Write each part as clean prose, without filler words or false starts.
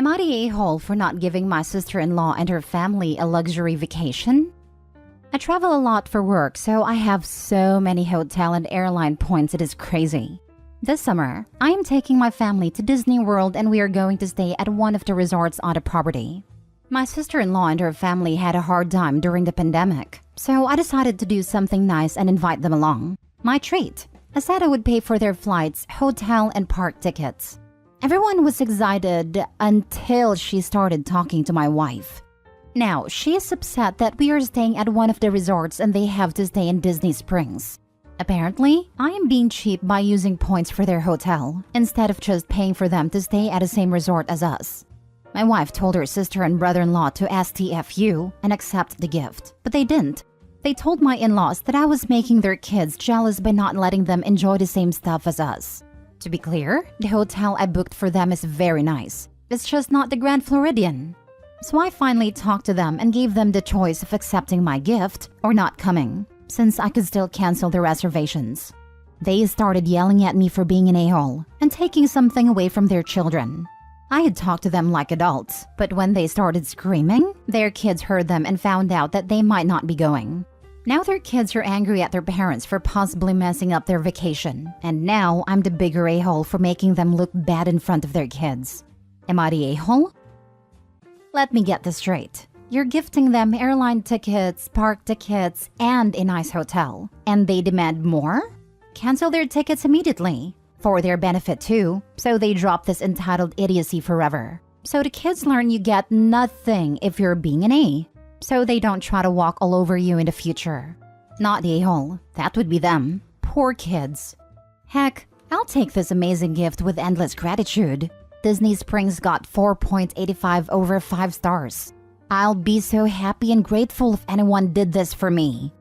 Am I the a-hole for not giving my sister-in-law and her family a luxury vacation? I travel a lot for work, so I have so many hotel and airline points it is crazy. This summer, I am taking my family to Disney World and we are going to stay at one of the resorts on the property. My sister-in-law and her family had a hard time during the pandemic, so I decided to do something nice and invite them along. My treat. I said I would pay for their flights, hotel, and park tickets. Everyone was excited until she started talking to my wife. Now, she is upset that we are staying at one of the resorts and they have to stay in Disney Springs. Apparently, I am being cheap by using points for their hotel, instead of just paying for them to stay at the same resort as us. My wife told her sister and brother-in-law to STFU and accept the gift, but they didn't. They told my in-laws that I was making their kids jealous by not letting them enjoy the same stuff as us. To be clear, the hotel I booked for them is very nice. It's just not the Grand Floridian. So I finally talked to them and gave them the choice of accepting my gift or not coming, since I could still cancel the reservations. They started yelling at me for being an a-hole and taking something away from their children. I had talked to them like adults, but when they started screaming, their kids heard them and found out that they might not be going. Now their kids are angry at their parents for possibly messing up their vacation, and now I'm the bigger a-hole for making them look bad in front of their kids. Am I the a-hole? Let me get this straight. You're gifting them airline tickets, park tickets, and a nice hotel, and they demand more? Cancel their tickets immediately. For their benefit too, so they drop this entitled idiocy forever. So the kids learn you get nothing if you're being an A, so they don't try to walk all over you in the future. Not the a-hole, that would be them. Poor kids. Heck, I'll take this amazing gift with endless gratitude. Disney Springs got 4.85 over 5 stars. I'll be so happy and grateful if anyone did this for me.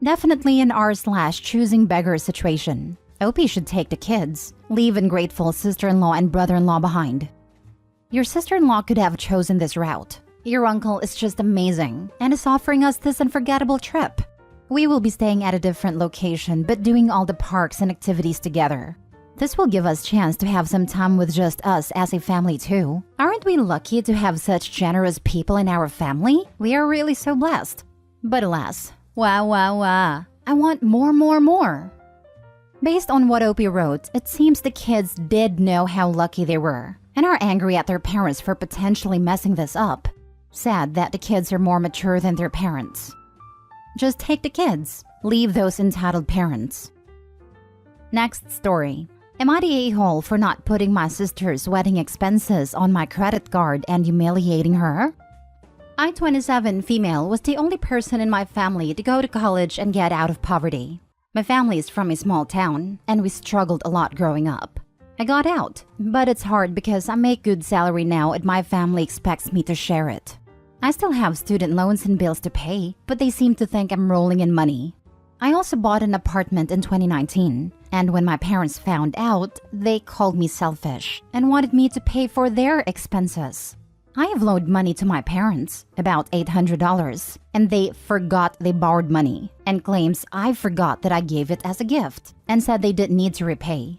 Definitely an r/choosing beggar situation. OP should take the kids, leave ungrateful sister-in-law and brother-in-law behind. Your sister-in-law could have chosen this route. Your uncle is just amazing and is offering us this unforgettable trip. We will be staying at a different location but doing all the parks and activities together. This will give us a chance to have some time with just us as a family too. Aren't we lucky to have such generous people in our family? We are really so blessed. But alas, I want more. Based on what Opie wrote, it seems the kids did know how lucky they were and are angry at their parents for potentially messing this up. Sad that the kids are more mature than their parents. Just take the kids. Leave those entitled parents. Next story. Am I the a-hole for not putting my sister's wedding expenses on my credit card and humiliating her? I, 27 female, was the only person in my family to go to college and get out of poverty. My family is from a small town, and we struggled a lot growing up. I got out, but it's hard because I make good salary now and my family expects me to share it. I still have student loans and bills to pay, but they seem to think I'm rolling in money. I also bought an apartment in 2019, and when my parents found out, they called me selfish and wanted me to pay for their expenses. I have loaned money to my parents, about $800, and they forgot they borrowed money and claims I forgot that I gave it as a gift and said they didn't need to repay.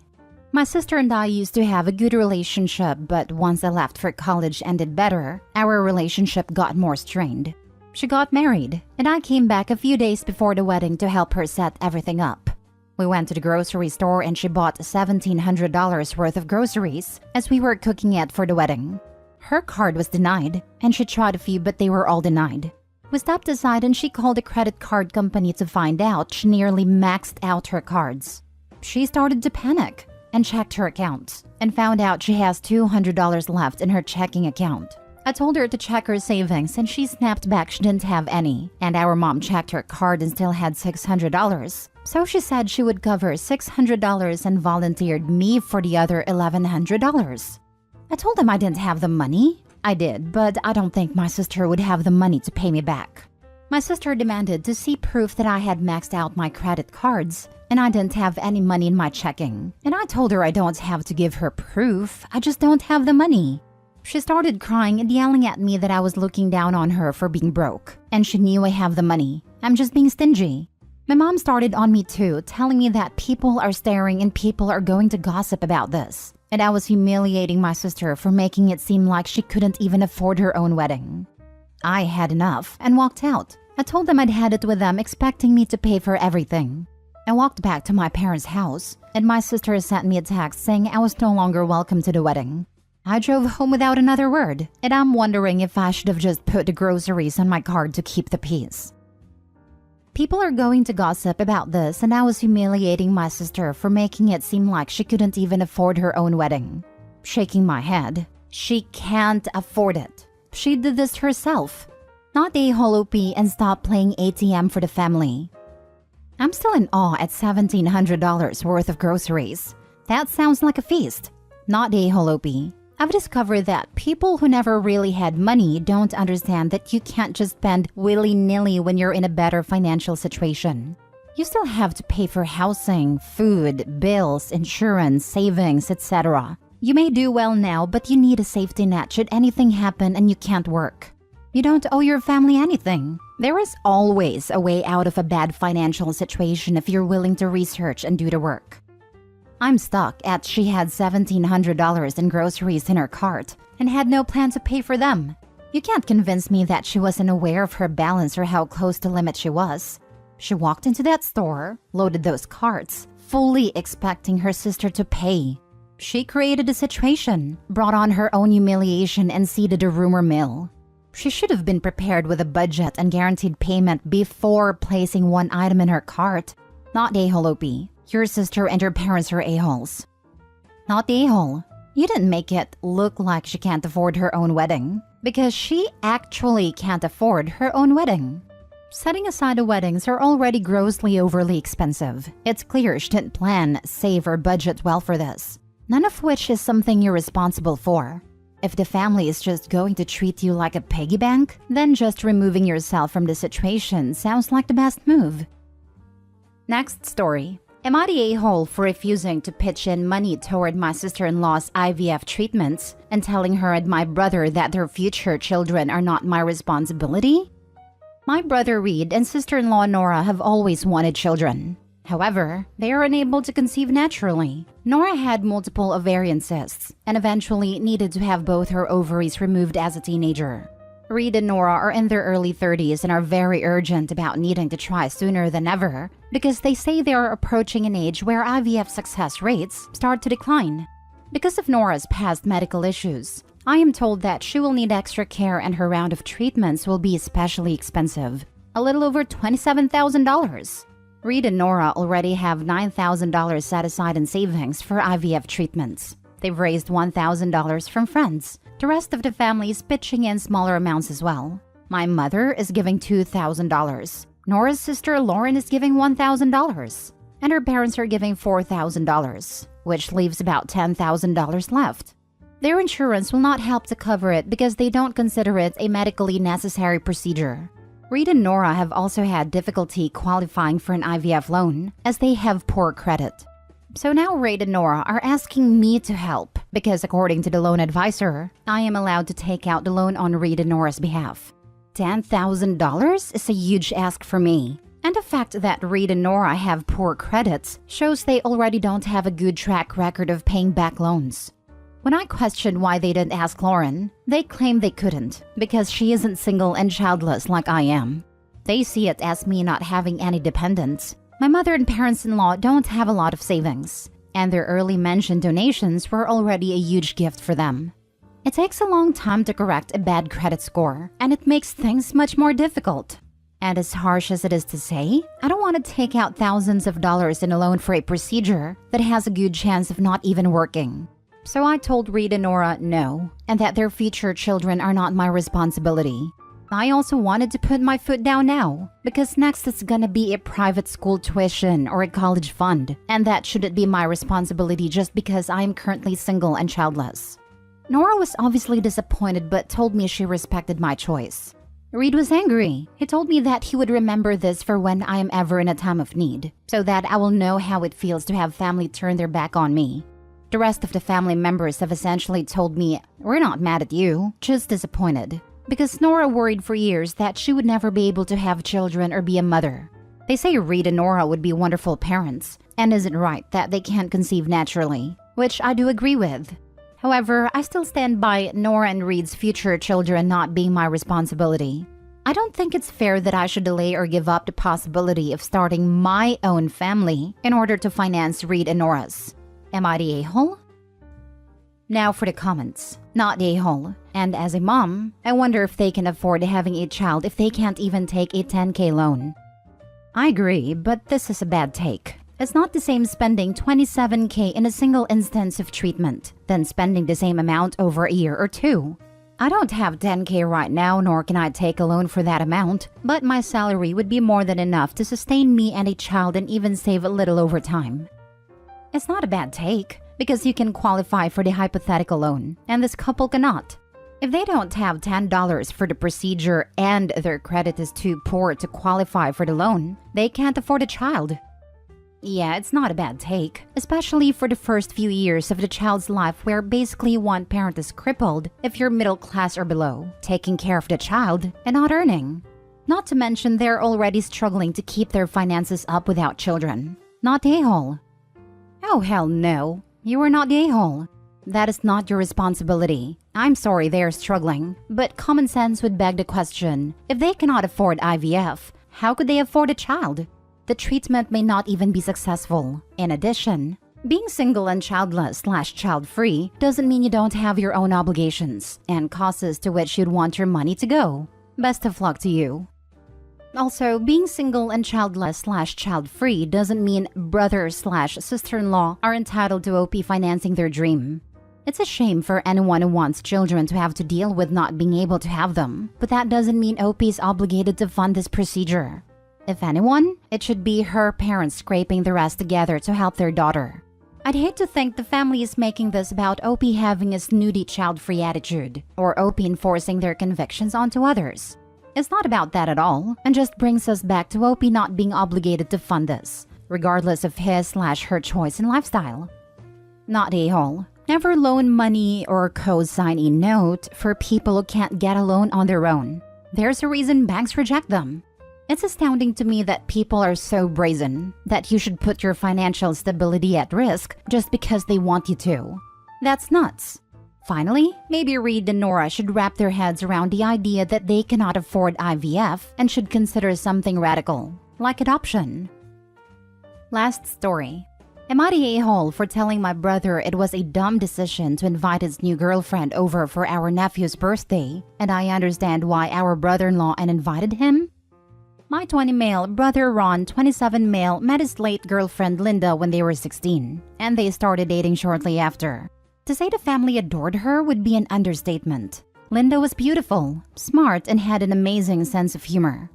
My sister and I used to have a good relationship, but once I left for college and did better, our relationship got more strained. She got married, and I came back a few days before the wedding to help her set everything up. We went to the grocery store and she bought $1,700 worth of groceries as we were cooking it for the wedding. Her card was denied, and she tried a few but they were all denied. We stepped aside and she called a credit card company to find out she nearly maxed out her cards. She started to panic and checked her account and found out she has $200 left in her checking account. I told her to check her savings and she snapped back she didn't have any, and our mom checked her card and still had $600. So she said she would cover $600 and volunteered me for the other $1,100. I told them I didn't have the money. I did, but I don't think my sister would have the money to pay me back. My sister demanded to see proof that I had maxed out my credit cards and I didn't have any money in my checking. And I told her I don't have to give her proof, I just don't have the money. She started crying and yelling at me that I was looking down on her for being broke, and she knew I have the money. I'm just being stingy. My mom started on me too, telling me that people are staring and people are going to gossip about this. and I was humiliating my sister for making it seem like she couldn't even afford her own wedding. I had enough and walked out. I told them I'd had it with them, expecting me to pay for everything. I walked back to my parents' house, and my sister sent me a text saying I was no longer welcome to the wedding. I drove home without another word, and I'm wondering if I should have just put the groceries on my card to keep the peace. People are going to gossip about this, and I was humiliating my sister for making it seem like she couldn't even afford her own wedding. Shaking my head, she can't afford it. She did this herself. Not a holopy and stop playing ATM for the family. I'm still in awe at $1,700 worth of groceries. That sounds like a feast. Not a holopy. I've discovered that people who never really had money don't understand that you can't just spend willy-nilly when you're in a better financial situation. You still have to pay for housing, food, bills, insurance, savings, etc. You may do well now, but you need a safety net should anything happen and you can't work. You don't owe your family anything. There is always a way out of a bad financial situation if you're willing to research and do the work. I'm stuck at she had $1,700 in groceries in her cart and had no plan to pay for them. You can't convince me that she wasn't aware of her balance or how close to limit she was. She walked into that store, loaded those carts, fully expecting her sister to pay. She created a situation, brought on her own humiliation, and seeded a rumor mill. She should have been prepared with a budget and guaranteed payment before placing one item in her cart. Not a holopy. Your sister and your parents are a-holes. Not the a-hole. You didn't make it look like she can't afford her own wedding, because she actually can't afford her own wedding. Setting aside the weddings are already grossly overly expensive. It's clear she didn't plan, save, or budget well for this. None of which is something you're responsible for. If the family is just going to treat you like a piggy bank, then just removing yourself from the situation sounds like the best move. Next story. Am I the a-hole for refusing to pitch in money toward my sister-in-law's IVF treatments and telling her and my brother that their future children are not my responsibility? My brother Reed and sister-in-law Nora have always wanted children. However, they are unable to conceive naturally. Nora had multiple ovarian cysts and eventually needed to have both her ovaries removed as a teenager. Reed and Nora are in their early 30s and are very urgent about needing to try sooner than ever because they say they are approaching an age where IVF success rates start to decline. Because of Nora's past medical issues, I am told that she will need extra care and her round of treatments will be especially expensive, a little over $27,000. Reed and Nora already have $9,000 set aside in savings for IVF treatments. They've raised $1,000 from friends. The rest of the family is pitching in smaller amounts as well. My mother is giving $2,000. Nora's sister Lauren is giving $1,000. And her parents are giving $4,000, which leaves about $10,000 left. Their insurance will not help to cover it because they don't consider it a medically necessary procedure. Reed and Nora have also had difficulty qualifying for an IVF loan as they have poor credit. So now Reed and Nora are asking me to help because according to the loan advisor, I am allowed to take out the loan on Reed and Nora's behalf. $10,000 is a huge ask for me. And the fact that Reed and Nora have poor credits shows they already don't have a good track record of paying back loans. When I questioned why they didn't ask Lauren, they claimed they couldn't because she isn't single and childless like I am. They see it as me not having any dependents. My mother and parents-in-law don't have a lot of savings, and their early mentioned donations were already a huge gift for them. It takes a long time to correct a bad credit score, and it makes things much more difficult. And as harsh as it is to say, I don't want to take out thousands of dollars in a loan for a procedure that has a good chance of not even working. So I told Reed and Nora no, and that their future children are not my responsibility. I also wanted to put my foot down now, because next it's gonna be a private school tuition or a college fund, and that shouldn't be my responsibility just because I am currently single and childless. Nora was obviously disappointed but told me she respected my choice. Reed was angry. He told me that he would remember this for when I am ever in a time of need, so that I will know how it feels to have family turn their back on me. The rest of the family members have essentially told me, "We're not mad at you, just disappointed." Because Nora worried for years that she would never be able to have children or be a mother. They say Reed and Nora would be wonderful parents, and is it right that they can't conceive naturally? which I do agree with. However, I still stand by Nora and Reed's future children not being my responsibility. I don't think it's fair that I should delay or give up the possibility of starting my own family in order to finance Reed and Nora's. Am I the a-hole? Now for the comments. Not the a-hole. And as a mom, I wonder if they can afford having a child if they can't even take a 10K loan. I agree, but this is a bad take. It's not the same spending 27K in a single instance of treatment than spending the same amount over a year or two. I don't have 10K right now, nor can I take a loan for that amount, but my salary would be more than enough to sustain me and a child and even save a little over time. It's not a bad take, because you can qualify for the hypothetical loan, and this couple cannot. If they don't have $10 for the procedure and their credit is too poor to qualify for the loan, they can't afford a child. Yeah, it's not a bad take, especially for the first few years of the child's life where basically one parent is crippled if you're middle class or below, taking care of the child and not earning. Not to mention they're already struggling to keep their finances up without children. Not the a-hole. Oh hell no, you are not the a-hole. That is not your responsibility. I'm sorry they're struggling, but common sense would beg the question, if they cannot afford IVF, how could they afford a child? The treatment may not even be successful. In addition, being single and childless/child-free doesn't mean you don't have your own obligations and causes to which you'd want your money to go. Best of luck to you. Also, being single and childless/child-free doesn't mean brother/sister-in-law are entitled to OP financing their dream. It's a shame for anyone who wants children to have to deal with not being able to have them, but that doesn't mean OP is obligated to fund this procedure. If anyone, it should be her parents scraping the rest together to help their daughter. I'd hate to think the family is making this about OP having a snooty child-free attitude, or OP enforcing their convictions onto others. It's not about that at all, and just brings us back to OP not being obligated to fund this, regardless of his/her choice and lifestyle. Not a-hole. Never loan money or co-sign a note for people who can't get a loan on their own. There's a reason banks reject them. It's astounding to me that people are so brazen that you should put your financial stability at risk just because they want you to. That's nuts. Finally, maybe Reed and Nora should wrap their heads around the idea that they cannot afford IVF and should consider something radical, like adoption. Last story. Am I the a-hole for telling my brother it was a dumb decision to invite his new girlfriend over for our nephew's birthday, and I understand why our brother-in-law invited him? My 20 male brother Ron, 27 male, met his late girlfriend Linda when they were 16, and they started dating shortly after. To say the family adored her would be an understatement. Linda was beautiful, smart, and had an amazing sense of humor.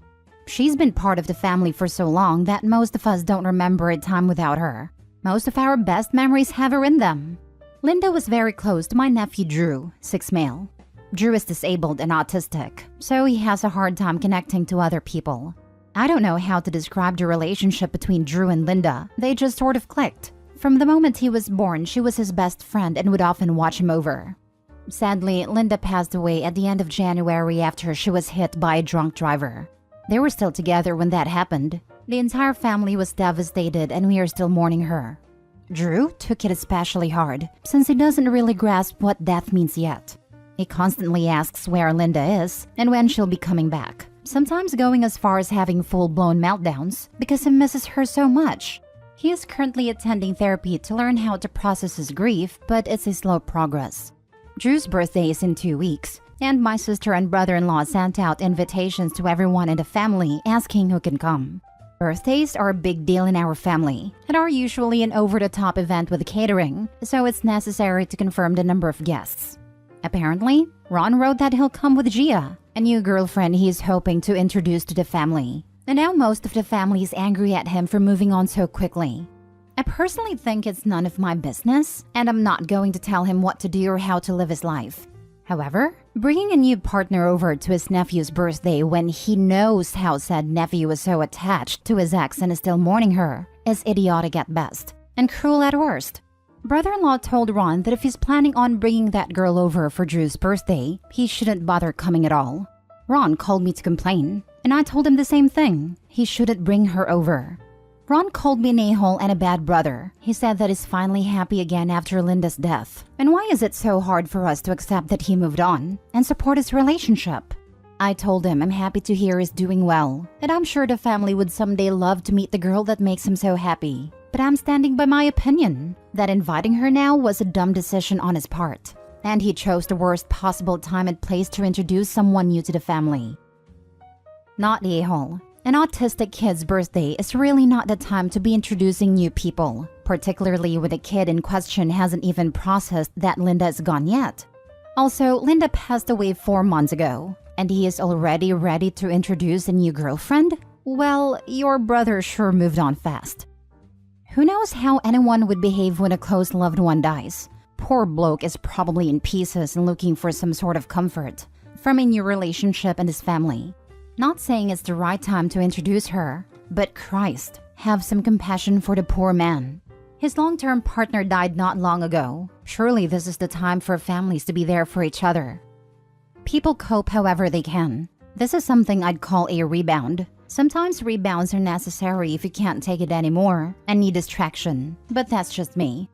She's been part of the family for so long that most of us don't remember a time without her. Most of our best memories have her in them. Linda was very close to my nephew Drew, 6 male. Drew is disabled and autistic, so he has a hard time connecting to other people. I don't know how to describe the relationship between Drew and Linda. They just sort of clicked. From the moment he was born, she was his best friend and would often watch him over. Sadly, Linda passed away at the end of January after she was hit by a drunk driver. They were still together when that happened. The entire family was devastated and we are still mourning her. Drew took it especially hard, since he doesn't really grasp what death means yet. He constantly asks where Linda is and when she'll be coming back, sometimes going as far as having full-blown meltdowns because he misses her so much. He is currently attending therapy to learn how to process his grief, but it's a slow progress. Drew's birthday is in 2 weeks, and my sister and brother-in-law sent out invitations to everyone in the family asking who can come. Birthdays are a big deal in our family and are usually an over-the-top event with catering, so it's necessary to confirm the number of guests. Apparently, Ron wrote that he'll come with Gia, a new girlfriend he's hoping to introduce to the family. And now most of the family is angry at him for moving on so quickly. I personally think it's none of my business, and I'm not going to tell him what to do or how to live his life. However, bringing a new partner over to his nephew's birthday when he knows how said nephew was so attached to his ex and is still mourning her is idiotic at best, and cruel at worst. Brother-in-law told Ron that if he's planning on bringing that girl over for Drew's birthday, he shouldn't bother coming at all. Ron called me to complain, and I told him the same thing. He shouldn't bring her over. Ron called me an a-hole and a bad brother. He said that he's finally happy again after Linda's death. And why is it so hard for us to accept that he moved on and support his relationship? I told him I'm happy to hear he's doing well, and I'm sure the family would someday love to meet the girl that makes him so happy. But I'm standing by my opinion that inviting her now was a dumb decision on his part, and he chose the worst possible time and place to introduce someone new to the family. Not the a-hole. An autistic kid's birthday is really not the time to be introducing new people, particularly when the kid in question hasn't even processed that Linda is gone yet. Also, Linda passed away 4 months ago, and he is already ready to introduce a new girlfriend? Well, your brother sure moved on fast. Who knows how anyone would behave when a close loved one dies? Poor bloke is probably in pieces and looking for some sort of comfort from a new relationship and his family. Not saying it's the right time to introduce her, but Christ, have some compassion for the poor man. His long-term partner died not long ago. Surely this is the time for families to be there for each other. People cope however they can. This is something I'd call a rebound. Sometimes rebounds are necessary if you can't take it anymore and need distraction, but that's just me.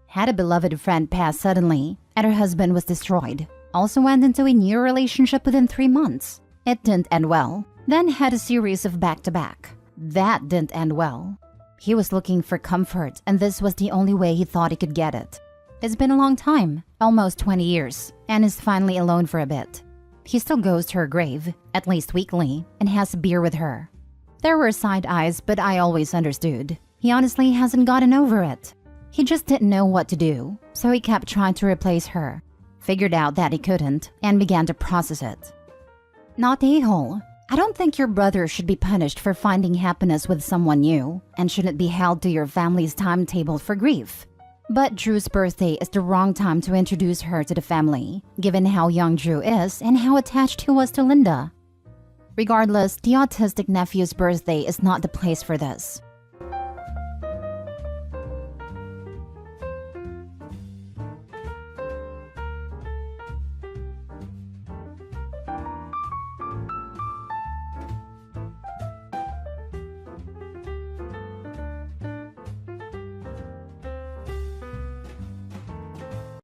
Had a beloved friend pass suddenly, and her husband was destroyed. Also went into a new relationship within 3 months. It didn't end well. Then had a series of back-to-back. That didn't end well. He was looking for comfort, and this was the only way he thought he could get it. It's been a long time, almost 20 years, and is finally alone for a bit. He still goes to her grave, at least weekly, and has a beer with her. There were side eyes, but I always understood. He honestly hasn't gotten over it. He just didn't know what to do, so he kept trying to replace her. Figured out that he couldn't, and began to process it. Not a-hole. I don't think your brother should be punished for finding happiness with someone new, and shouldn't be held to your family's timetable for grief. But Drew's birthday is the wrong time to introduce her to the family, given how young Drew is and how attached he was to Linda. Regardless, the autistic nephew's birthday is not the place for this.